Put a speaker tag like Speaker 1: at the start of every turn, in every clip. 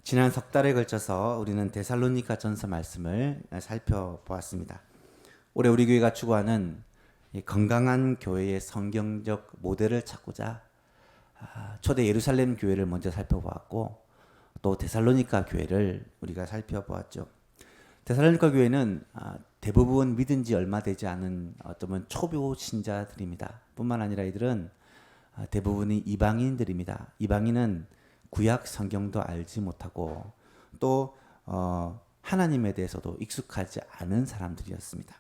Speaker 1: 지난 석 달에 걸쳐서 우리는 데살로니가 전서 말씀을 살펴보았습니다. 올해 우리 교회가 추구하는 이 건강한 교회의 성경적 모델을 찾고자 초대 예루살렘 교회를 먼저 살펴보았고, 또 데살로니가 교회를 우리가 살펴보았죠. 데살로니가 교회는 대부분 믿은 지 얼마 되지 않은 어쩌면 초보 신자들입니다. 뿐만 아니라 이들은 대부분이 이방인들입니다. 이방인은 구약 성경도 알지 못하고 또 하나님에 대해서도 익숙하지 않은 사람들이었습니다.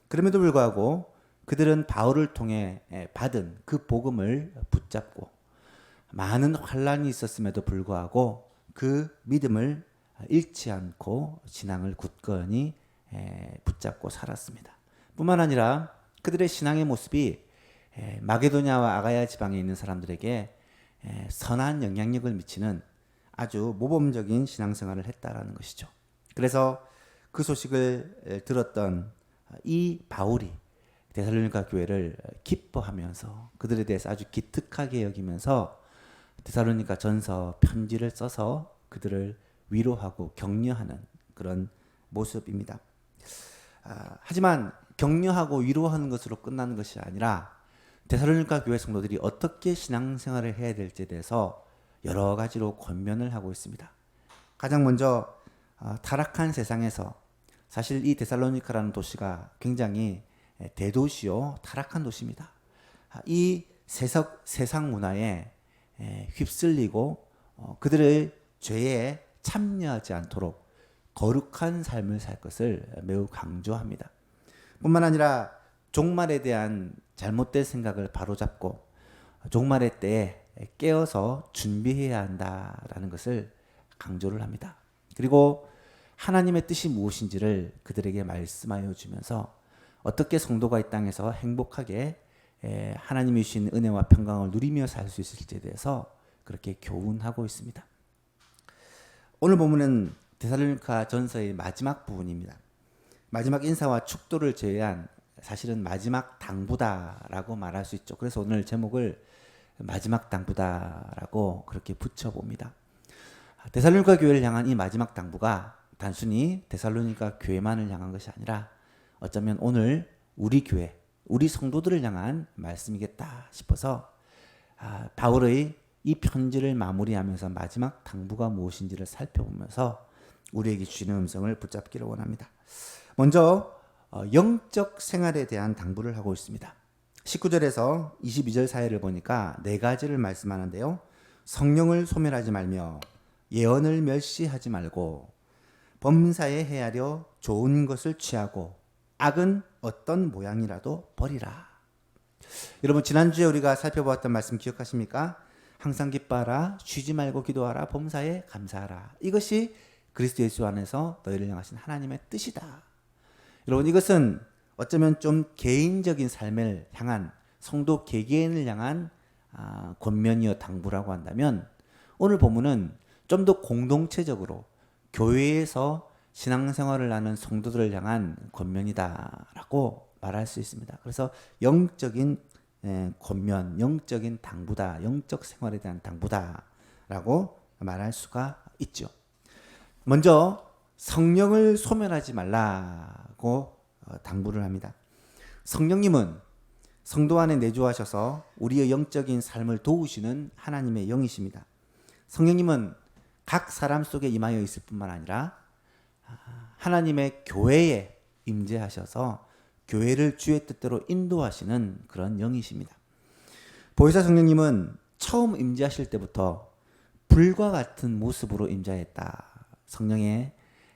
Speaker 1: 그럼에도 불구하고 그들은 바울을 통해 받은 그 복음을 붙잡고 많은 환란이 있었음에도 불구하고 그 믿음을 잃지 않고 신앙을 굳건히 붙잡고 살았습니다. 뿐만 아니라 그들의 신앙의 모습이 마게도냐와 아가야 지방에 있는 사람들에게 선한 영향력을 미치는 아주 모범적인 신앙생활을 했다라는 것이죠. 그래서 그 소식을 들었던 이 바울이 데살로니가 교회를 기뻐하면서 그들에 대해서 아주 기특하게 여기면서 데살로니가 전서 편지를 써서 그들을 위로하고 격려하는 그런 모습입니다. 하지만 격려하고 위로하는 것으로 끝나는 것이 아니라 데살로니가 교회 성도들이 어떻게 신앙생활을 해야 될지에 대해서 여러 가지로 권면을 하고 있습니다. 가장 먼저 타락한 세상에서, 사실 이 데살로니카라는 도시가 굉장히 대도시요 타락한 도시입니다. 이 세상 문화에 휩쓸리고 그들의 죄에 참여하지 않도록 거룩한 삶을 살 것을 매우 강조합니다. 뿐만 아니라 종말에 대한 잘못된 생각을 바로잡고 종말의 때에 깨어서 준비해야 한다라는 것을 강조를 합니다. 그리고 하나님의 뜻이 무엇인지를 그들에게 말씀하여 주면서 어떻게 성도가 이 땅에서 행복하게 하나님이 주신 은혜와 평강을 누리며 살 수 있을지에 대해서 그렇게 교훈하고 있습니다. 오늘 본문은 데살로니가 전서의 마지막 부분입니다. 마지막 인사와 축도를 제외한 사실은 마지막 당부다라고 말할 수 있죠. 그래서 오늘 제목을 마지막 당부다라고 그렇게 붙여봅니다. 데살로니가 교회를 향한 이 마지막 당부가 단순히 데살로니가 교회만을 향한 것이 아니라 어쩌면 오늘 우리 교회, 우리 성도들을 향한 말씀이겠다 싶어서 바울의 이 편지를 마무리하면서 마지막 당부가 무엇인지를 살펴보면서 우리에게 주시는 음성을 붙잡기를 원합니다. 먼저 영적 생활에 대한 당부를 하고 있습니다. 19절에서 22절 사이를 보니까 네 가지를 말씀하는데요. 성령을 소멸하지 말며 예언을 멸시하지 말고 범사에 헤아려 좋은 것을 취하고 악은 어떤 모양이라도 버리라. 여러분, 지난주에 우리가 살펴보았던 말씀 기억하십니까? 항상 기뻐하라, 쉬지 말고 기도하라, 범사에 감사하라. 이것이 그리스도 예수 안에서 너희를 향하신 하나님의 뜻이다. 여러분, 이것은 어쩌면 좀 개인적인 삶을 향한, 성도 개개인을 향한 권면이요 당부라고 한다면, 오늘 본문은 좀 더 공동체적으로 교회에서 신앙생활을 하는 성도들을 향한 권면이다라고 말할 수 있습니다. 그래서 영적인 권면, 영적인 당부다, 영적 생활에 대한 당부다라고 말할 수가 있죠. 먼저 성령을 소멸하지 말라고 당부를 합니다. 성령님은 성도 안에 내주하셔서 우리의 영적인 삶을 도우시는 하나님의 영이십니다. 성령님은 각 사람 속에 임하여 있을 뿐만 아니라 하나님의 교회에 임재하셔서 교회를 주의 뜻대로 인도하시는 그런 영이십니다. 보혜사 성령님은 처음 임재하실 때부터 불과 같은 모습으로 임재했다. 성령의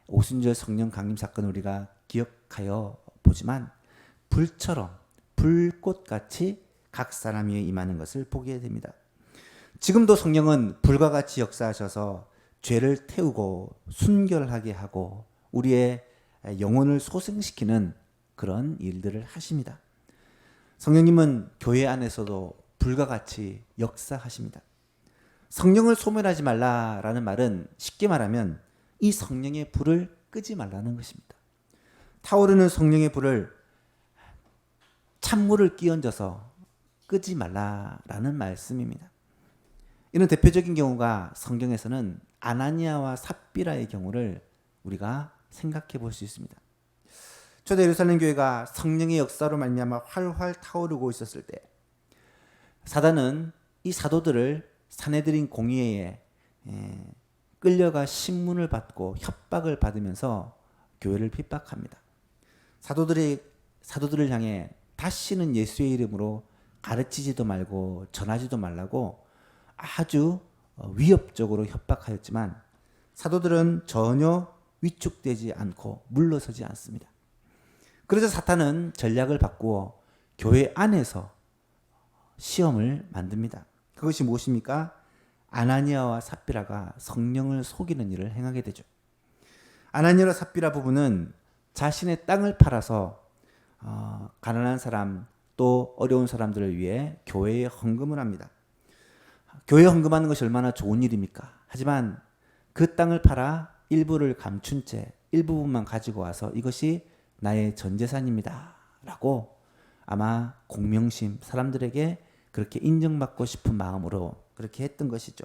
Speaker 1: 오순절 성령 강림 사건을 우리가 기억하여 보지만 불처럼 불꽃같이 각 사람 위에 임하는 것을 보게 됩니다. 지금도 성령은 불과 같이 역사하셔서 죄를 태우고 순결하게 하고 우리의 영혼을 소생시키는 그런 일들을 하십니다. 성령님은 교회 안에서도 불과 같이 역사하십니다. 성령을 소멸하지 말라라는 말은 쉽게 말하면 이 성령의 불을 끄지 말라는 것입니다. 타오르는 성령의 불을 찬물을 끼얹어서 끄지 말라라는 말씀입니다. 이런 대표적인 경우가 성경에서는 아나니아와 삽비라의 경우를 우리가 생각해 볼 수 있습니다. 초대 예루살렘 교회가 성령의 역사로 말미암아 활활 타오르고 있었을 때 사단은 이 사도들을 사내들인 공의회에 끌려가 신문을 받고 협박을 받으면서 교회를 핍박합니다. 사도들을 향해 다시는 예수의 이름으로 가르치지도 말고 전하지도 말라고 아주 위협적으로 협박하였지만 사도들은 전혀 위축되지 않고 물러서지 않습니다. 그래서 사탄은 전략을 바꾸어 교회 안에서 시험을 만듭니다. 그것이 무엇입니까? 아나니아와 삽비라가 성령을 속이는 일을 행하게 되죠. 아나니아와 삽비라 부부는 자신의 땅을 팔아서 가난한 사람 또 어려운 사람들을 위해 교회에 헌금을 합니다. 교회에 헌금하는 것이 얼마나 좋은 일입니까? 하지만 그 땅을 팔아 일부를 감춘 채 일부분만 가지고 와서 이것이 나의 전 재산입니다 라고 아마 공명심, 사람들에게 그렇게 인정받고 싶은 마음으로 그렇게 했던 것이죠.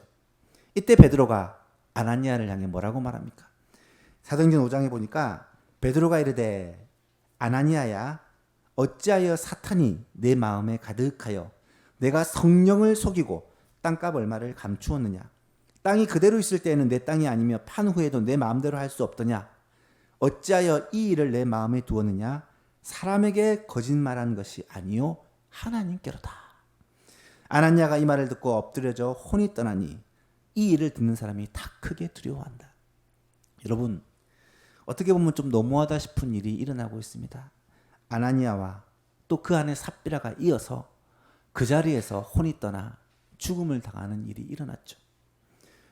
Speaker 1: 이때 베드로가 아나니아를 향해 뭐라고 말합니까? 사도행전 5장에 보니까 베드로가 이르되 아나니아야 어찌하여 사탄이 내 마음에 가득하여 내가 성령을 속이고 땅값 얼마를 감추었느냐. 땅이 그대로 있을 때에는 내 땅이 아니며 판 후에도 내 마음대로 할 수 없더냐. 어찌하여 이 일을 내 마음에 두었느냐. 사람에게 거짓말한 것이 아니요 하나님께로다. 아나니아가 이 말을 듣고 엎드려져 혼이 떠나니 이 일을 듣는 사람이 다 크게 두려워한다. 여러분, 어떻게 보면 좀 너무하다 싶은 일이 일어나고 있습니다. 아나니아와 또 그 안에 삽비라가 이어서 그 자리에서 혼이 떠나 죽음을 당하는 일이 일어났죠.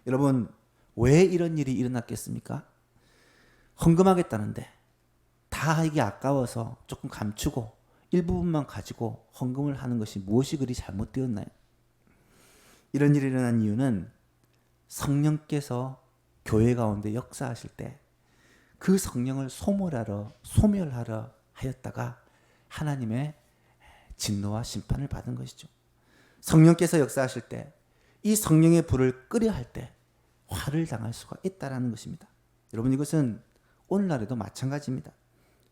Speaker 1: 여러분, 왜 이런 일이 일어났겠습니까? 헌금하겠다는데 다 이게 아까워서 조금 감추고 일부분만 가지고 헌금을 하는 것이 무엇이 그리 잘못되었나요? 이런 일이 일어난 이유는 성령께서 교회 가운데 역사하실 때 그 성령을 소멸하려 하였다가 하나님의 진노와 심판을 받은 것이죠. 성령께서 역사하실 때 이 성령의 불을 끄려 할 때 화를 당할 수가 있다는 것입니다. 여러분, 이것은 오늘날에도 마찬가지입니다.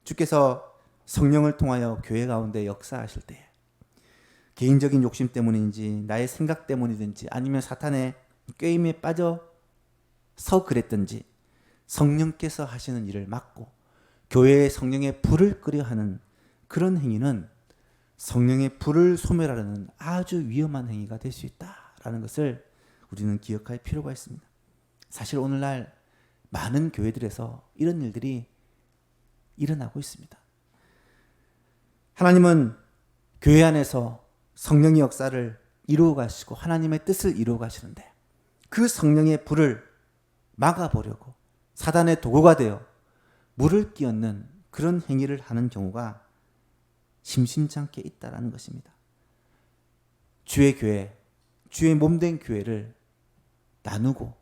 Speaker 1: 주께서 성령을 통하여 교회 가운데 역사하실 때 개인적인 욕심 때문인지 나의 생각 때문이든지 아니면 사탄의 꾀임에 빠져서 그랬든지 성령께서 하시는 일을 막고 교회의 성령의 불을 끄려 하는 그런 행위는 성령의 불을 소멸하려는 아주 위험한 행위가 될 수 있다라는 것을 우리는 기억할 필요가 있습니다. 사실 오늘날 많은 교회들에서 이런 일들이 일어나고 있습니다. 하나님은 교회 안에서 성령의 역사를 이루어 가시고 하나님의 뜻을 이루어 가시는데 그 성령의 불을 막아보려고 사단의 도구가 되어 물을 끼얹는 그런 행위를 하는 경우가 심심찮게 있다라는 것입니다. 주의 교회, 주의 몸된 교회를 나누고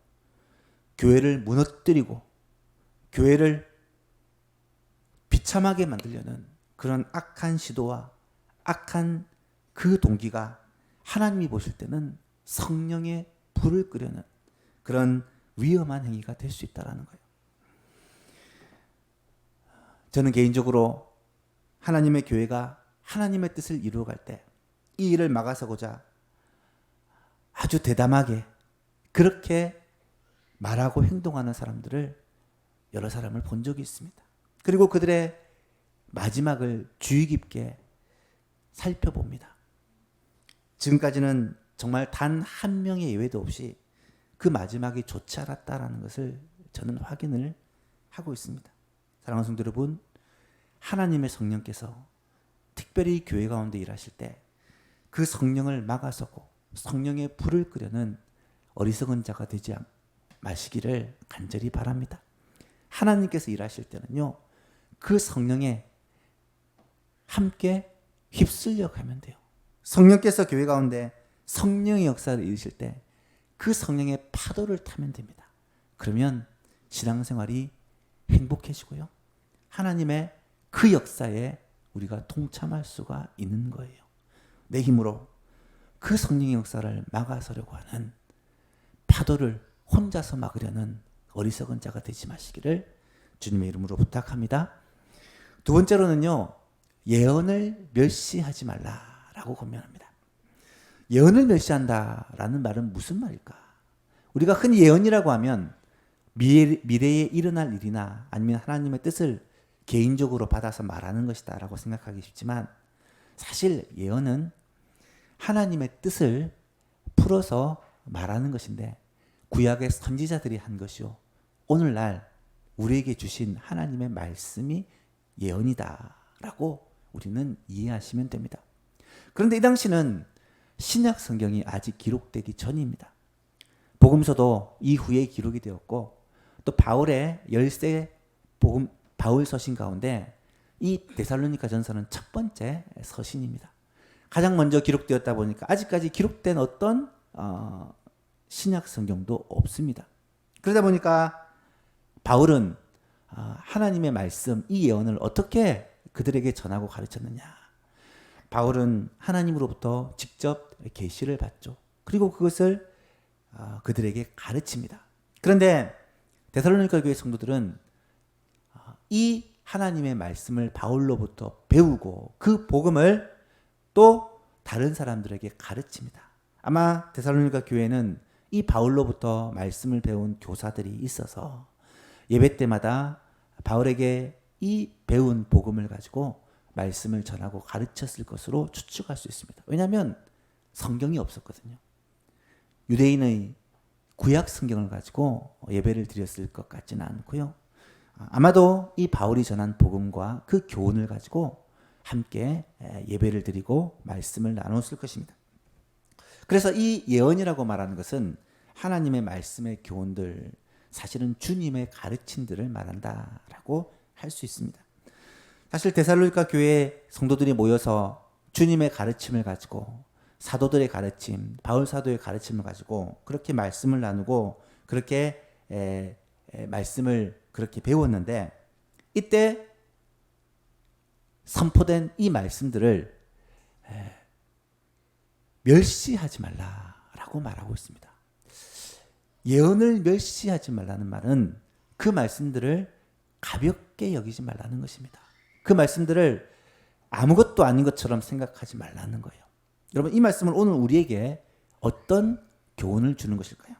Speaker 1: 교회를 무너뜨리고 교회를 비참하게 만들려는 그런 악한 시도와 악한 그 동기가 하나님이 보실 때는 성령의 불을 끄려는 그런 위험한 행위가 될 수 있다는 거예요. 저는 개인적으로 하나님의 교회가 하나님의 뜻을 이루어갈 때 이 일을 막아서고자 아주 대담하게 그렇게 말하고 행동하는 사람들을 여러 사람을 본 적이 있습니다. 그리고 그들의 마지막을 주의 깊게 살펴봅니다. 지금까지는 정말 단 한 명의 예외도 없이 그 마지막이 좋지 않았다라는 것을 저는 확인을 하고 있습니다. 사랑하는 성도 여러분, 하나님의 성령께서 특별히 교회 가운데 일하실 때 그 성령을 막아서고 성령의 불을 끄려는 어리석은 자가 되지 마시기를 간절히 바랍니다. 하나님께서 일하실 때는요, 그 성령에 함께 휩쓸려 가면 돼요. 성령께서 교회 가운데 성령의 역사를 이루실 때 그 성령의 파도를 타면 됩니다. 그러면 신앙생활이 행복해지고요. 하나님의 그 역사에 우리가 동참할 수가 있는 거예요. 내 힘으로 그 성령의 역사를 막아서려고 하는 파도를 혼자서 막으려는 어리석은 자가 되지 마시기를 주님의 이름으로 부탁합니다. 두 번째로는요, 예언을 멸시하지 말라라고 권면합니다. 예언을 멸시한다라는 말은 무슨 말일까? 우리가 흔히 예언이라고 하면 미래에 일어날 일이나 아니면 하나님의 뜻을 개인적으로 받아서 말하는 것이다 라고 생각하기 쉽지만, 사실 예언은 하나님의 뜻을 풀어서 말하는 것인데, 구약의 선지자들이 한 것이요, 오늘날 우리에게 주신 하나님의 말씀이 예언이다 라고 우리는 이해하시면 됩니다. 그런데 이 당시는 신약 성경이 아직 기록되기 전입니다. 복음서도 이후에 기록이 되었고, 또 바울의 10세 바울 서신 가운데 이 데살로니가 전서는 첫 번째 서신입니다. 가장 먼저 기록되었다 보니까 아직까지 기록된 어떤 신약 성경도 없습니다. 그러다 보니까 바울은 하나님의 말씀, 이 예언을 어떻게 그들에게 전하고 가르쳤느냐. 바울은 하나님으로부터 직접 계시를 받죠. 그리고 그것을 그들에게 가르칩니다. 그런데 데살로니가 교회 성도들은 이 하나님의 말씀을 바울로부터 배우고 그 복음을 또 다른 사람들에게 가르칩니다. 아마 데살로니가 교회는 이 바울로부터 말씀을 배운 교사들이 있어서 예배 때마다 바울에게 이 배운 복음을 가지고 말씀을 전하고 가르쳤을 것으로 추측할 수 있습니다. 왜냐하면 성경이 없었거든요. 유대인의 구약 성경을 가지고 예배를 드렸을 것 같지는 않고요. 아마도 이 바울이 전한 복음과 그 교훈을 가지고 함께 예배를 드리고 말씀을 나눴을 것입니다. 그래서 이 예언이라고 말하는 것은 하나님의 말씀의 교훈들, 사실은 주님의 가르침들을 말한다라고 할 수 있습니다. 사실 데살로니가 교회 성도들이 모여서 주님의 가르침을 가지고, 사도들의 가르침, 바울 사도의 가르침을 가지고 그렇게 말씀을 나누고 그렇게 말씀을 그렇게 배웠는데, 이때 선포된 이 말씀들을 멸시하지 말라라고 말하고 있습니다. 예언을 멸시하지 말라는 말은 그 말씀들을 가볍게 여기지 말라는 것입니다. 그 말씀들을 아무것도 아닌 것처럼 생각하지 말라는 거예요. 여러분, 이 말씀은 오늘 우리에게 어떤 교훈을 주는 것일까요?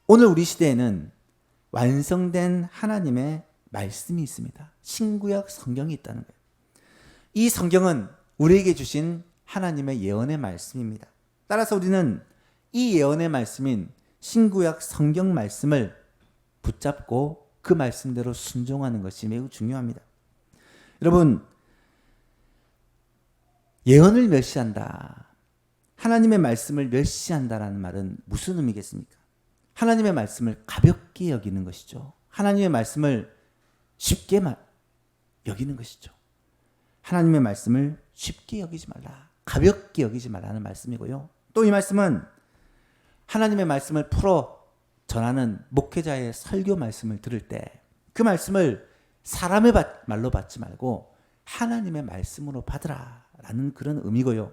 Speaker 1: 오늘 우리 시대에는 완성된 하나님의 말씀이 있습니다. 신구약 성경이 있다는 거예요. 이 성경은 우리에게 주신 하나님의 예언의 말씀입니다. 따라서 우리는 이 예언의 말씀인 신구약 성경 말씀을 붙잡고 그 말씀대로 순종하는 것이 매우 중요합니다. 여러분, 예언을 멸시한다, 하나님의 말씀을 멸시한다라는 말은 무슨 의미겠습니까? 하나님의 말씀을 가볍게 여기는 것이죠. 하나님의 말씀을 쉽게 여기는 것이죠. 하나님의 말씀을 쉽게 여기지 말라, 가볍게 여기지 말라는 말씀이고요. 또 이 말씀은 하나님의 말씀을 풀어 전하는 목회자의 설교 말씀을 들을 때 그 말씀을 사람의 말로 받지 말고 하나님의 말씀으로 받으라라는 그런 의미고요.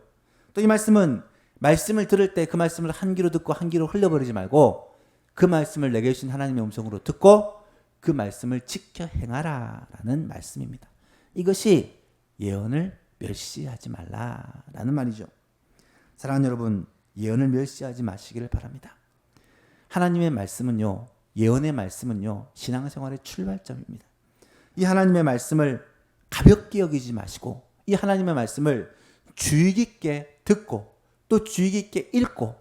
Speaker 1: 또 이 말씀은 말씀을 들을 때 그 말씀을 한 귀로 듣고 한 귀로 흘려버리지 말고 그 말씀을 내게 주신 하나님의 음성으로 듣고 그 말씀을 지켜 행하라라는 말씀입니다. 이것이 예언을 멸시하지 말라라는 말이죠. 사랑하는 여러분, 예언을 멸시하지 마시기를 바랍니다. 하나님의 말씀은요, 예언의 말씀은요, 신앙생활의 출발점입니다. 이 하나님의 말씀을 가볍게 여기지 마시고 이 하나님의 말씀을 주의 깊게 듣고 또 주의 깊게 읽고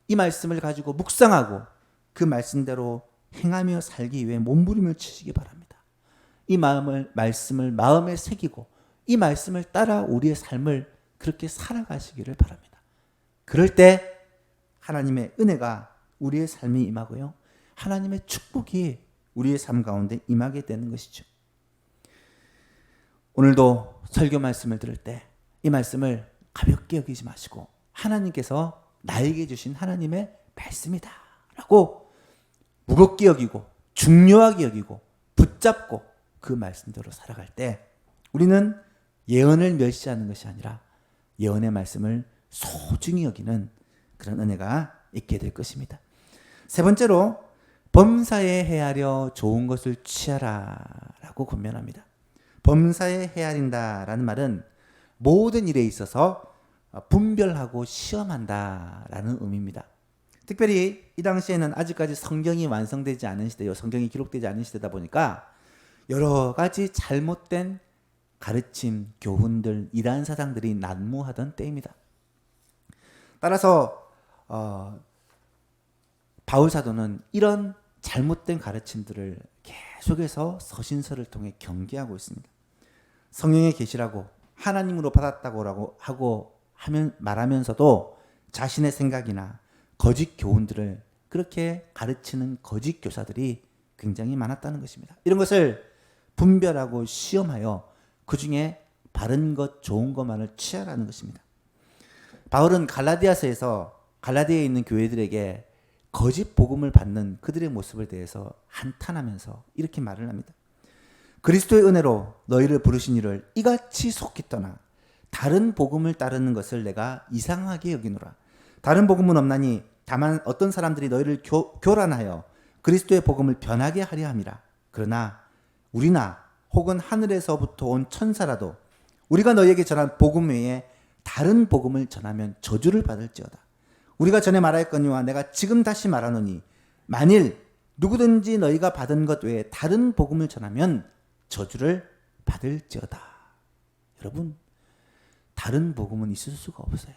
Speaker 1: 이 말씀을 가지고 묵상하고 그 말씀대로 행하며 살기 위해 몸부림을 치시기 바랍니다. 이 말씀을 마음에 새기고 이 말씀을 따라 우리의 삶을 그렇게 살아가시기를 바랍니다. 그럴 때 하나님의 은혜가 우리의 삶에 임하고요, 하나님의 축복이 우리의 삶 가운데 임하게 되는 것이죠. 오늘도 설교 말씀을 들을 때 이 말씀을 가볍게 여기지 마시고 하나님께서 나에게 주신 하나님의 말씀이다 라고 무겁게 여기고 중요하게 여기고 붙잡고 그 말씀대로 살아갈 때 우리는 예언을 멸시하는 것이 아니라 예언의 말씀을 소중히 여기는 그런 은혜가 있게 될 것입니다. 세 번째로 범사에 헤아려 좋은 것을 취하라 라고 권면합니다. 범사에 헤아린다라는 말은 모든 일에 있어서 분별하고 시험한다 라는 의미입니다. 특별히 이 당시에는 아직까지 성경이 완성되지 않은 시대요. 성경이 기록되지 않은 시대다 보니까 여러 가지 잘못된 가르침, 교훈들, 이단 사상들이 난무하던 때입니다. 따라서 바울 사도는 이런 잘못된 가르침들을 계속해서 서신서를 통해 경계하고 있습니다. 성령의 계시라고 하나님으로 받았다고 하고 말하면서도 자신의 생각이나 거짓 교훈들을 그렇게 가르치는 거짓 교사들이 굉장히 많았다는 것입니다. 이런 것을 분별하고 시험하여 그 중에 바른 것, 좋은 것만을 취하라는 것입니다. 바울은 갈라디아서에서 갈라디아에 있는 교회들에게 거짓 복음을 받는 그들의 모습을 대해서 한탄하면서 이렇게 말을 합니다. 그리스도의 은혜로 너희를 부르신 이를 이같이 속히 떠나 다른 복음을 따르는 것을 내가 이상하게 여기노라. 다른 복음은 없나니 다만 어떤 사람들이 너희를 교란하여 그리스도의 복음을 변하게 하려 함이라. 그러나 우리나 혹은 하늘에서부터 온 천사라도 우리가 너희에게 전한 복음 외에 다른 복음을 전하면 저주를 받을지어다. 우리가 전에 말하였거니와 내가 지금 다시 말하노니 만일 누구든지 너희가 받은 것 외에 다른 복음을 전하면 저주를 받을지어다. 여러분, 다른 복음은 있을 수가 없어요.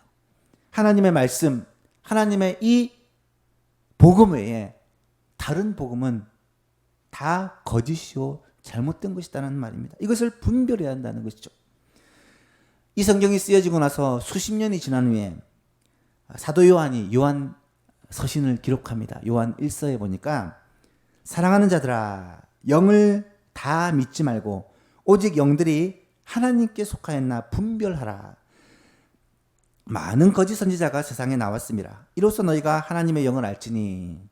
Speaker 1: 하나님의 말씀, 하나님의 이 복음 외에 다른 복음은 다 거짓이요 잘못된 것이다라는 말입니다. 이것을 분별해야 한다는 것이죠. 이 성경이 쓰여지고 나서 수십 년이 지난 후에 사도 요한이 요한 서신을 기록합니다. 요한 1서에 보니까 사랑하는 자들아 영을 다 믿지 말고 오직 영들이 하나님께 속하였나 분별하라. 많은 거짓 선지자가 세상에 나왔습니다. 이로써 너희가 하나님의 영을 알지니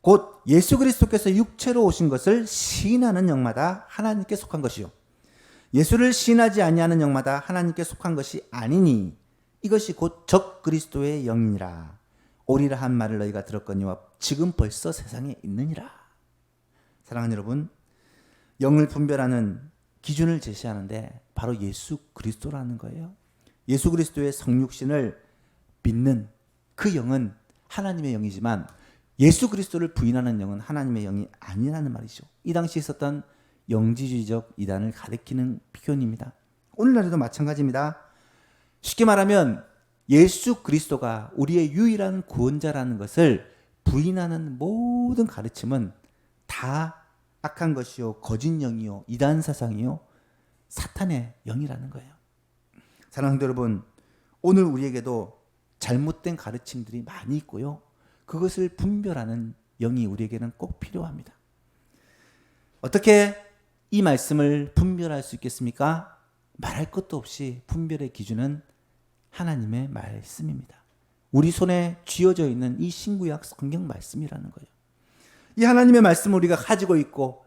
Speaker 1: 곧 예수 그리스도께서 육체로 오신 것을 시인하는 영마다 하나님께 속한 것이요 예수를 시인하지 아니하는 영마다 하나님께 속한 것이 아니니 이것이 곧 적 그리스도의 영이니라. 오리라 한 말을 너희가 들었거니와 지금 벌써 세상에 있느니라. 사랑하는 여러분, 영을 분별하는 기준을 제시하는데 바로 예수 그리스도라는 거예요. 예수 그리스도의 성육신을 믿는 그 영은 하나님의 영이지만 예수 그리스도를 부인하는 영은 하나님의 영이 아니라는 말이죠. 이 당시 있었던 영지주의적 이단을 가리키는 표현입니다. 오늘날에도 마찬가지입니다. 쉽게 말하면 예수 그리스도가 우리의 유일한 구원자라는 것을 부인하는 모든 가르침은 다 악한 것이요 거짓 영이요 이단 사상이요 사탄의 영이라는 거예요. 사랑하는 여러분, 오늘 우리에게도 잘못된 가르침들이 많이 있고요. 그것을 분별하는 영이 우리에게는 꼭 필요합니다. 어떻게 이 말씀을 분별할 수 있겠습니까? 말할 것도 없이 분별의 기준은 하나님의 말씀입니다. 우리 손에 쥐어져 있는 이 신구약 성경 말씀이라는 거예요. 이 하나님의 말씀을 우리가 가지고 있고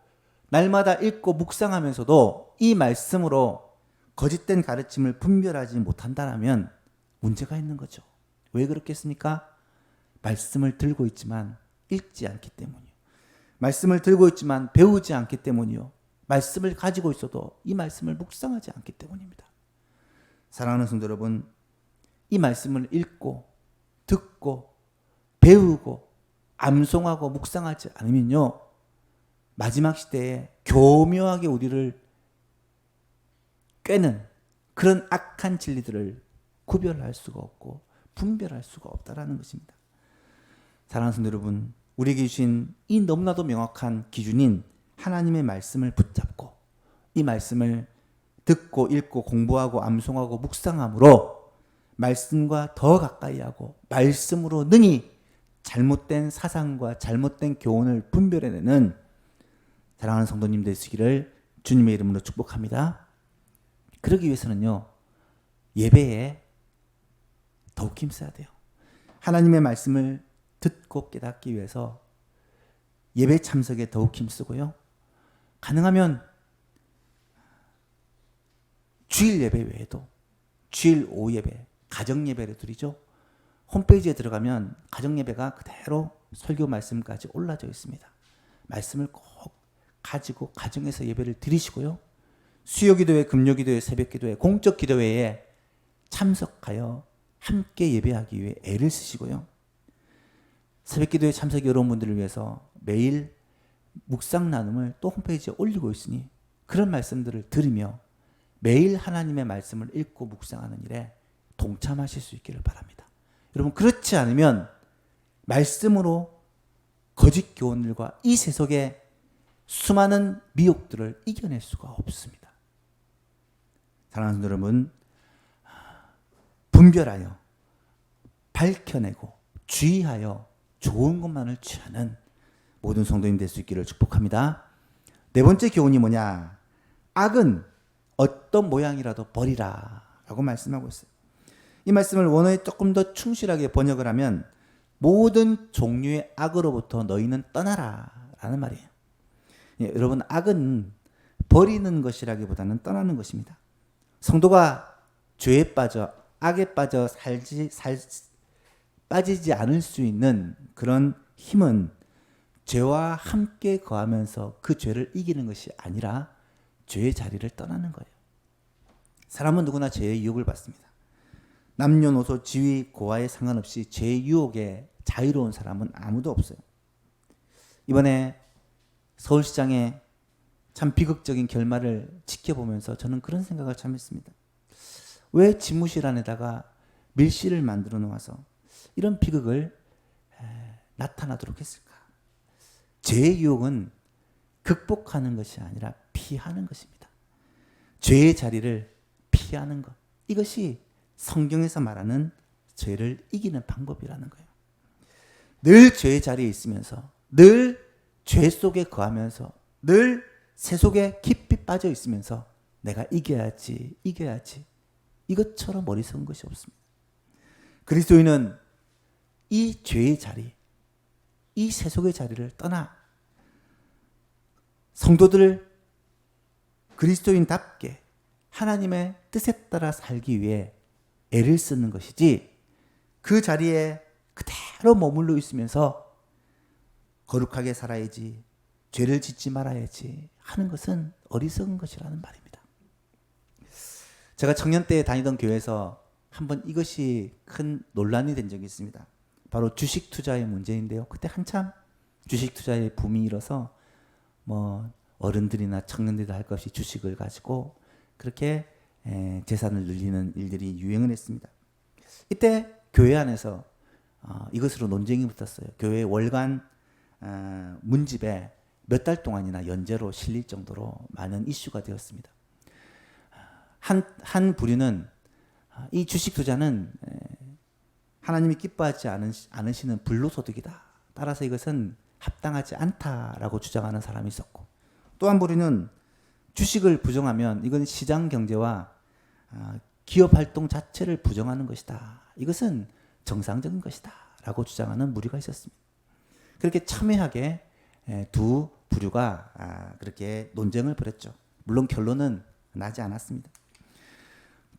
Speaker 1: 날마다 읽고 묵상하면서도 이 말씀으로 거짓된 가르침을 분별하지 못한다면 문제가 있는 거죠. 왜 그렇겠습니까? 말씀을 들고 있지만 읽지 않기 때문이요. 말씀을 들고 있지만 배우지 않기 때문이요. 말씀을 가지고 있어도 이 말씀을 묵상하지 않기 때문입니다. 사랑하는 성도 여러분, 이 말씀을 읽고 듣고 배우고 암송하고 묵상하지 않으면요, 마지막 시대에 교묘하게 우리를 꿰는 그런 악한 진리들을 구별할 수가 없고 분별할 수가 없다라는 것입니다. 사랑하는 성도 여러분, 우리에게 주신 이 너무나도 명확한 기준인 하나님의 말씀을 붙잡고 이 말씀을 듣고 읽고 공부하고 암송하고 묵상함으로 말씀과 더 가까이 하고 말씀으로 능히 잘못된 사상과 잘못된 교훈을 분별해내는 사랑하는 성도님 되시기를 주님의 이름으로 축복합니다. 그러기 위해서는요, 예배에 더욱 힘써야 돼요. 하나님의 말씀을 듣고 깨닫기 위해서 예배 참석에 더욱 힘쓰고요. 가능하면 주일 예배 외에도 주일 오후 예배, 가정 예배를 드리죠. 홈페이지에 들어가면 가정 예배가 그대로 설교 말씀까지 올라져 있습니다. 말씀을 꼭 가지고 가정에서 예배를 드리시고요. 수요기도회, 금요기도회, 새벽기도회, 공적기도회에 참석하여 함께 예배하기 위해 애를 쓰시고요. 새벽기도에 참석이 어려운 분들을 위해서 매일 묵상 나눔을 또 홈페이지에 올리고 있으니 그런 말씀들을 들으며 매일 하나님의 말씀을 읽고 묵상하는 일에 동참하실 수 있기를 바랍니다. 여러분, 그렇지 않으면 말씀으로 거짓 교훈들과 이 세속의 수많은 미혹들을 이겨낼 수가 없습니다. 사랑하는 여러분, 분별하여 밝혀내고 주의하여 좋은 것만을 취하는 모든 성도님 될 수 있기를 축복합니다. 네 번째 교훈이 뭐냐? 악은 어떤 모양이라도 버리라 라고 말씀하고 있어요. 이 말씀을 원어에 조금 더 충실하게 번역을 하면 모든 종류의 악으로부터 너희는 떠나라 라는 말이에요. 예, 여러분, 악은 버리는 것이라기보다는 떠나는 것입니다. 성도가 죄에 빠져 악에 빠져 빠지지 않을 수 있는 그런 힘은 죄와 함께 거하면서 그 죄를 이기는 것이 아니라 죄의 자리를 떠나는 거예요. 사람은 누구나 죄의 유혹을 받습니다. 남녀노소 지위 고하에 상관없이 죄의 유혹에 자유로운 사람은 아무도 없어요. 이번에 서울시장의 참 비극적인 결말을 지켜보면서 저는 그런 생각을 참 했습니다. 왜 집무실 안에다가 밀실을 만들어 놓아서 이런 비극을 나타나도록 했을까? 죄의 유혹은 극복하는 것이 아니라 피하는 것입니다. 죄의 자리를 피하는 것. 이것이 성경에서 말하는 죄를 이기는 방법이라는 거예요. 늘 죄의 자리에 있으면서, 늘 죄 속에 거하면서, 늘 새 속에 깊이 빠져 있으면서 내가 이겨야지. 이것처럼 어리석은 것이 없습니다. 그리스도인은 이 죄의 자리, 이 새 속의 자리를 떠나 성도들을 그리스도인답게 하나님의 뜻에 따라 살기 위해 애를 쓰는 것이지, 그 자리에 그대로 머물러 있으면서 거룩하게 살아야지, 죄를 짓지 말아야지 하는 것은 어리석은 것이라는 말입니다. 제가 청년 때 다니던 교회에서 한번 이것이 큰 논란이 된 적이 있습니다. 바로 주식 투자의 문제인데요. 그때 한참 주식 투자의 붐이 일어서 어른들이나 청년들도 할 것 없이 주식을 가지고 그렇게 재산을 늘리는 일들이 유행을 했습니다. 이때 교회 안에서 이것으로 논쟁이 붙었어요. 교회 월간 문집에 몇 달 동안이나 연재로 실릴 정도로 많은 이슈가 되었습니다. 한 부류는 이 주식 투자는 하나님이 기뻐하지 않으시는 불로소득이다. 따라서 이것은 합당하지 않다라고 주장하는 사람이 있었고, 또 한 부류는 주식을 부정하면 이건 시장 경제와 기업 활동 자체를 부정하는 것이다. 이것은 정상적인 것이다. 라고 주장하는 무리가 있었습니다. 그렇게 첨예하게 두 부류가 그렇게 논쟁을 벌였죠. 물론 결론은 나지 않았습니다.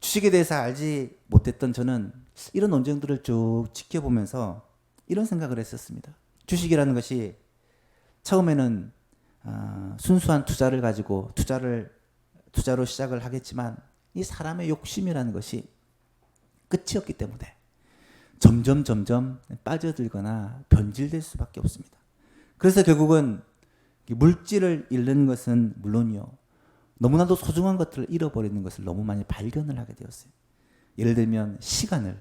Speaker 1: 주식에 대해서 알지 못했던 저는 이런 논쟁들을 쭉 지켜보면서 이런 생각을 했었습니다. 주식이라는 것이 처음에는 순수한 투자를 가지고 투자로 시작을 하겠지만 이 사람의 욕심이라는 것이 끝이 없기 때문에 점점 빠져들거나 변질될 수밖에 없습니다. 그래서 결국은 물질을 잃는 것은 물론이요, 너무나도 소중한 것들을 잃어버리는 것을 너무 많이 발견을 하게 되었어요. 예를 들면 시간을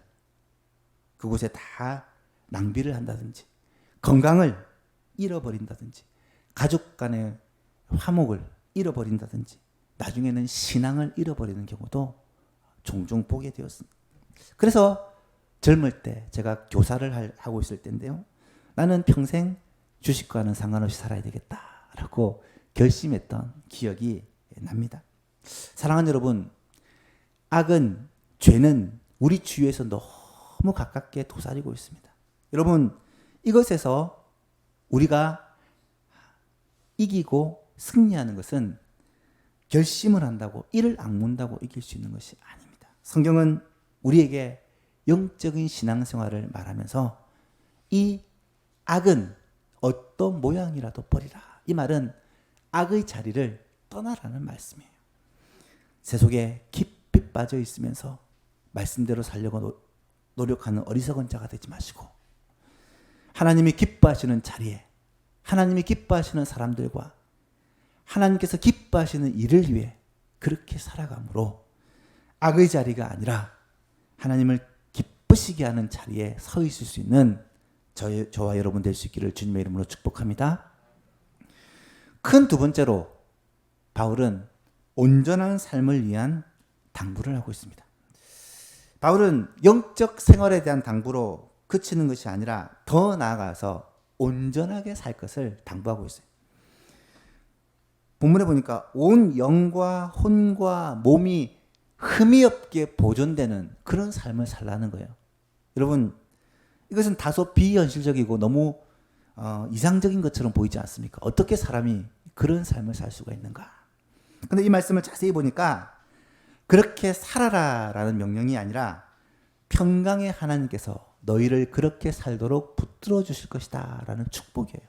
Speaker 1: 그곳에 다 낭비를 한다든지, 건강을 잃어버린다든지, 가족 간의 화목을 잃어버린다든지, 나중에는 신앙을 잃어버리는 경우도 종종 보게 되었습니다. 그래서 젊을 때 제가 교사를 하고 있을 때인데요, 나는 평생 주식과는 상관없이 살아야 되겠다라고 결심했던 기억이 납니다. 사랑하는 여러분, 악은, 죄는 우리 주위에서 너무 가깝게 도사리고 있습니다. 여러분, 이것에서 우리가 이기고 승리하는 것은 결심을 한다고, 이를 악문다고 이길 수 있는 것이 아닙니다. 성경은 우리에게 영적인 신앙생활을 말하면서 이 악은 어떤 모양이라도 버리라. 이 말은 악의 자리를 떠나라는 말씀이에요. 세속에 깊이 빠져 있으면서 말씀대로 살려고 노력하는 어리석은 자가 되지 마시고 하나님이 기뻐하시는 자리에 하나님이 기뻐하시는 사람들과 하나님께서 기뻐하시는 일을 위해 그렇게 살아감으로 악의 자리가 아니라 하나님을 기쁘시게 하는 자리에 서 있을 수 있는 저와 여러분 될 수 있기를 주님의 이름으로 축복합니다. 큰 두 번째로 바울은 온전한 삶을 위한 당부를 하고 있습니다. 바울은 영적 생활에 대한 당부로 그치는 것이 아니라 더 나아가서 온전하게 살 것을 당부하고 있어요. 본문에 보니까 온 영과 혼과 몸이 흠이 없게 보존되는 그런 삶을 살라는 거예요. 여러분, 이것은 다소 비현실적이고 너무 이상적인 것처럼 보이지 않습니까? 어떻게 사람이 그런 삶을 살 수가 있는가? 근데 이 말씀을 자세히 보니까 그렇게 살아라라는 명령이 아니라 평강의 하나님께서 너희를 그렇게 살도록 붙들어 주실 것이다 라는 축복이에요.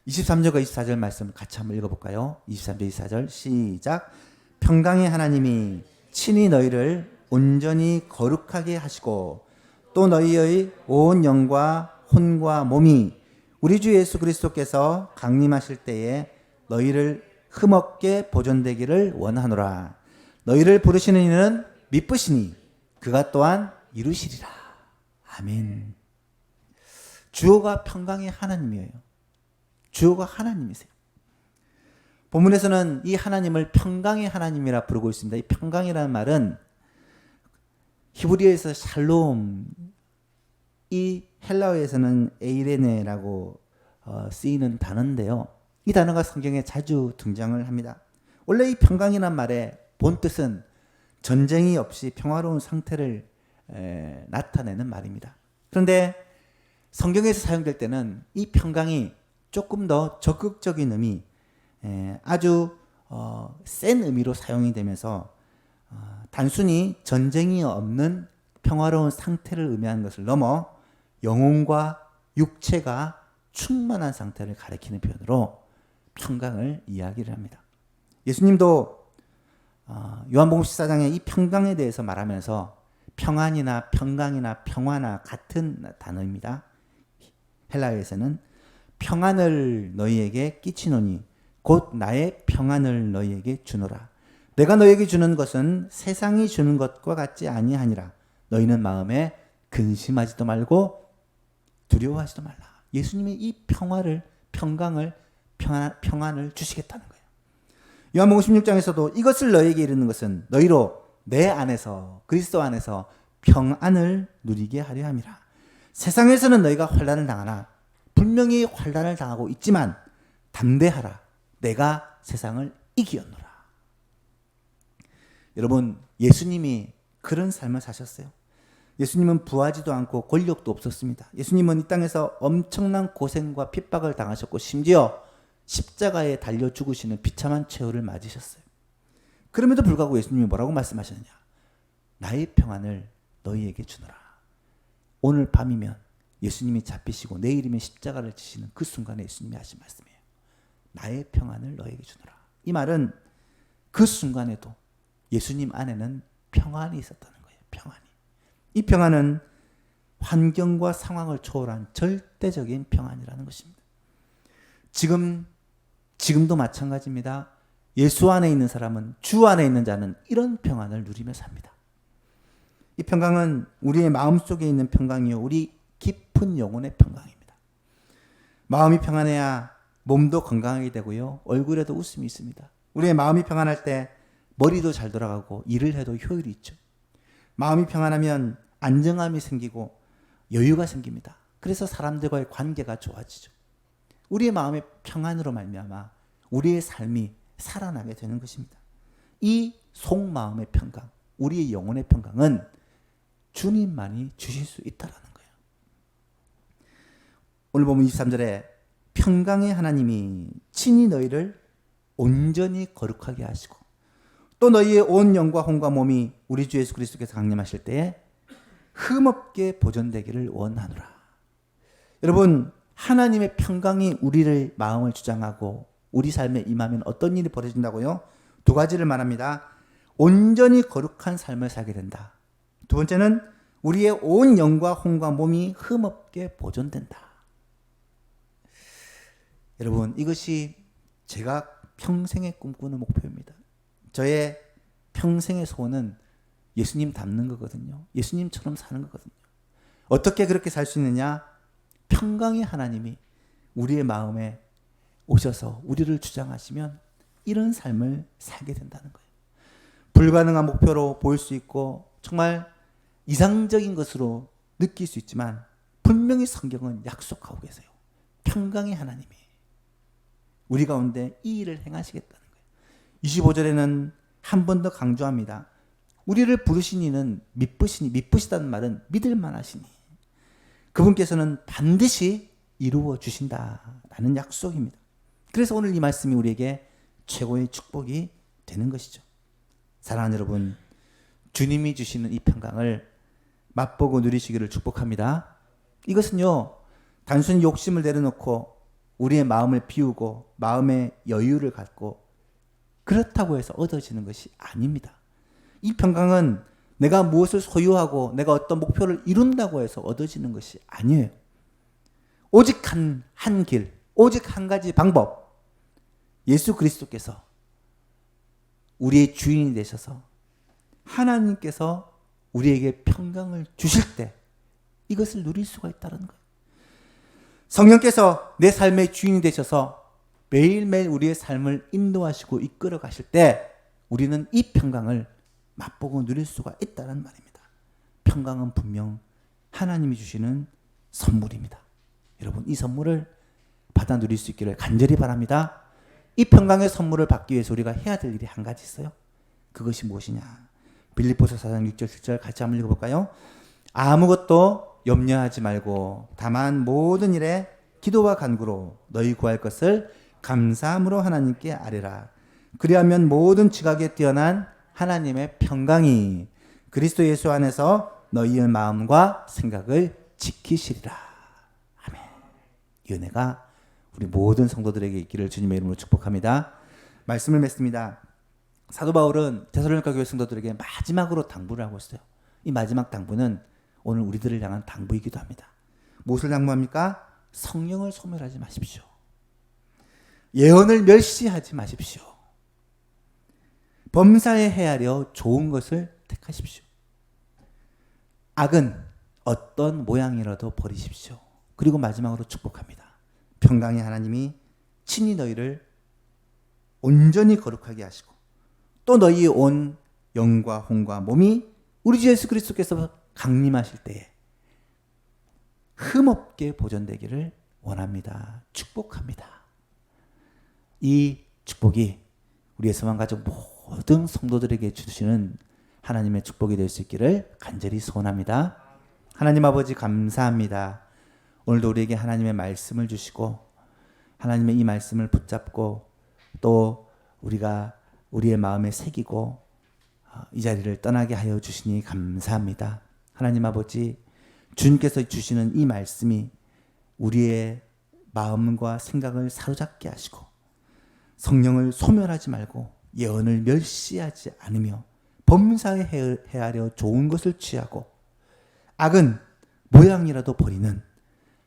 Speaker 1: 23절과 24절 말씀 같이 한번 읽어볼까요? 23절 24절 시작. 평강의 하나님이 친히 너희를 온전히 거룩하게 하시고 또 너희의 온 영과 혼과 몸이 우리 주 예수 그리스도께서 강림하실 때에 너희를 흠없게 보존되기를 원하노라. 너희를 부르시는 이는 미쁘시니 그가 또한 이루시리라. 아멘. 주어가 평강의 하나님이에요. 주어가 하나님이세요. 본문에서는 이 하나님을 평강의 하나님이라 부르고 있습니다. 이 평강이라는 말은 히브리어에서 샬롬, 이 헬라어에서는 에이레네라고 쓰이는 단어인데요. 이 단어가 성경에 자주 등장을 합니다. 원래 이 평강이라는 말의 본뜻은 전쟁이 없이 평화로운 상태를 나타내는 말입니다. 그런데 성경에서 사용될 때는 이 평강이 조금 더 적극적인 의미, 아주 센 의미로 사용이 되면서 단순히 전쟁이 없는 평화로운 상태를 의미하는 것을 넘어 영혼과 육체가 충만한 상태를 가리키는 표현으로 평강을 이야기를 합니다. 예수님도 요한복음 14장에 이 평강에 대해서 말하면서 평안이나 평강이나 평화나 같은 단어입니다. 헬라어에서는 평안을 너희에게 끼치노니 곧 나의 평안을 너희에게 주노라. 내가 너희에게 주는 것은 세상이 주는 것과 같지 아니하니라. 너희는 마음에 근심하지도 말고 두려워하지도 말라. 예수님이 이 평화를, 평강을, 평안을 주시겠다는 거예요. 요한복음 16장에서도 이것을 너희에게 이르는 것은 너희로 내 안에서 그리스도 안에서 평안을 누리게 하려 함이라. 세상에서는 너희가 환난을 당하나 분명히 환난을 당하고 있지만 담대하라. 내가 세상을 이기었노라. 여러분, 예수님이 그런 삶을 사셨어요. 예수님은 부하지도 않고 권력도 없었습니다. 예수님은 이 땅에서 엄청난 고생과 핍박을 당하셨고 심지어 십자가에 달려 죽으시는 비참한 최후를 맞으셨어요. 그럼에도 불구하고 예수님이 뭐라고 말씀하셨느냐? 나의 평안을 너희에게 주노라. 오늘 밤이면 예수님이 잡히시고 내일이면 십자가를 지시는 그 순간에 예수님이 하신 말씀이에요. 나의 평안을 너희에게 주노라. 이 말은 그 순간에도 예수님 안에는 평안이 있었다는 거예요. 평안이. 이 평안은 환경과 상황을 초월한 절대적인 평안이라는 것입니다. 지금도 마찬가지입니다. 예수 안에 있는 사람은, 주 안에 있는 자는 이런 평안을 누리며 삽니다. 이 평강은 우리의 마음속에 있는 평강이요, 우리 깊은 영혼의 평강입니다. 마음이 평안해야 몸도 건강하게 되고요, 얼굴에도 웃음이 있습니다. 우리의 마음이 평안할 때 머리도 잘 돌아가고 일을 해도 효율이 있죠. 마음이 평안하면 안정감이 생기고 여유가 생깁니다. 그래서 사람들과의 관계가 좋아지죠. 우리의 마음의 평안으로 말미암아 우리의 삶이 살아나게 되는 것입니다. 이 속마음의 평강, 우리의 영혼의 평강은 주님만이 주실 수 있다라는 거예요. 오늘 보면 23절에 평강의 하나님이 친히 너희를 온전히 거룩하게 하시고 또 너희의 온 영과 혼과 몸이 우리 주 예수 그리스도께서 강림하실 때에 흠없게 보존되기를 원하노라. 여러분, 하나님의 평강이 우리를 마음을 주장하고 우리 삶에 임하면 어떤 일이 벌어진다고요? 두 가지를 말합니다. 온전히 거룩한 삶을 살게 된다. 두 번째는 우리의 온 영과 혼과 몸이 흠없게 보존된다. 여러분, 이것이 제가 평생에 꿈꾸는 목표입니다. 저의 평생의 소원은 예수님 닮는 거거든요. 예수님처럼 사는 거거든요. 어떻게 그렇게 살 수 있느냐? 평강의 하나님이 우리의 마음에 오셔서 우리를 주장하시면 이런 삶을 살게 된다는 거예요. 불가능한 목표로 보일 수 있고 정말 이상적인 것으로 느낄 수 있지만 분명히 성경은 약속하고 계세요. 평강의 하나님이 우리 가운데 이 일을 행하시겠다는 거예요. 25절에는 한 번 더 강조합니다. 우리를 부르신 이는 미쁘시다는 말은 믿을 만하시니 그분께서는 반드시 이루어 주신다라는 약속입니다. 그래서 오늘 이 말씀이 우리에게 최고의 축복이 되는 것이죠. 사랑하는 여러분, 주님이 주시는 이 평강을 맛보고 누리시기를 축복합니다. 이것은요, 단순히 욕심을 내려놓고 우리의 마음을 비우고 마음의 여유를 갖고 그렇다고 해서 얻어지는 것이 아닙니다. 이 평강은 내가 무엇을 소유하고 내가 어떤 목표를 이룬다고 해서 얻어지는 것이 아니에요. 오직 한 길, 오직 한 가지 방법. 예수 그리스도께서 우리의 주인이 되셔서 하나님께서 우리에게 평강을 주실 때 이것을 누릴 수가 있다는 거예요. 성령께서 내 삶의 주인이 되셔서 매일매일 우리의 삶을 인도하시고 이끌어 가실 때 우리는 이 평강을 맛보고 누릴 수가 있다는 말입니다. 평강은 분명 하나님이 주시는 선물입니다. 여러분, 이 선물을 받아 누릴 수 있기를 간절히 바랍니다. 이 평강의 선물을 받기 위해서 우리가 해야 될 일이 한 가지 있어요. 그것이 무엇이냐? 빌립보서 4장 6절 7절 같이 한번 읽어볼까요? 아무것도 염려하지 말고 다만 모든 일에 기도와 간구로 너희 구할 것을 감사함으로 하나님께 아뢰라. 그리하면 모든 지각에 뛰어난 하나님의 평강이 그리스도 예수 안에서 너희의 마음과 생각을 지키시리라. 아멘. 이 은혜가 우리 모든 성도들에게 있기를 주님의 이름으로 축복합니다. 말씀을 맺습니다. 사도 바울은 데살로니가 교회 성도들에게 마지막으로 당부를 하고 있어요. 이 마지막 당부는 오늘 우리들을 향한 당부이기도 합니다. 무엇을 당부합니까? 성령을 소멸하지 마십시오. 예언을 멸시하지 마십시오. 범사에 헤아려 좋은 것을 택하십시오. 악은 어떤 모양이라도 버리십시오. 그리고 마지막으로 축복합니다. 평강의 하나님이 친히 너희를 온전히 거룩하게 하시고 또 너희의 온 영과 혼과 몸이 우리 주 예수 그리스도께서 강림하실 때에 흠없게 보존되기를 원합니다. 축복합니다. 이 축복이 우리의 소망가족 모든 성도들에게 주시는 하나님의 축복이 될 수 있기를 간절히 소원합니다. 하나님 아버지 감사합니다. 오늘도 우리에게 하나님의 말씀을 주시고 하나님의 이 말씀을 붙잡고 또 우리가 우리의 마음에 새기고 이 자리를 떠나게 하여 주시니 감사합니다. 하나님 아버지, 주님께서 주시는 이 말씀이 우리의 마음과 생각을 사로잡게 하시고 성령을 소멸하지 말고 예언을 멸시하지 않으며 범사에 헤아려 좋은 것을 취하고 악은 모양이라도 버리는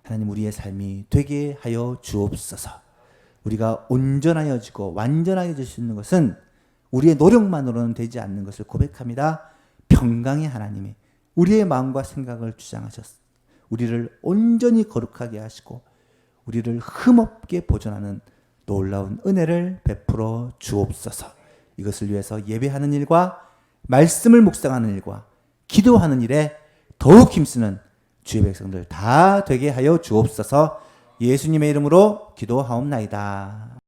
Speaker 1: 하나님 우리의 삶이 되게 하여 주옵소서. 우리가 온전하여지고 완전하여질 수 있는 것은 우리의 노력만으로는 되지 않는 것을 고백합니다. 평강의 하나님이 우리의 마음과 생각을 주장하셨습니다. 우리를 온전히 거룩하게 하시고 우리를 흠없게 보존하는 놀라운 은혜를 베풀어 주옵소서. 이것을 위해서 예배하는 일과 말씀을 묵상하는 일과 기도하는 일에 더욱 힘쓰는 주의 백성들 다 되게 하여 주옵소서. 예수님의 이름으로 기도하옵나이다.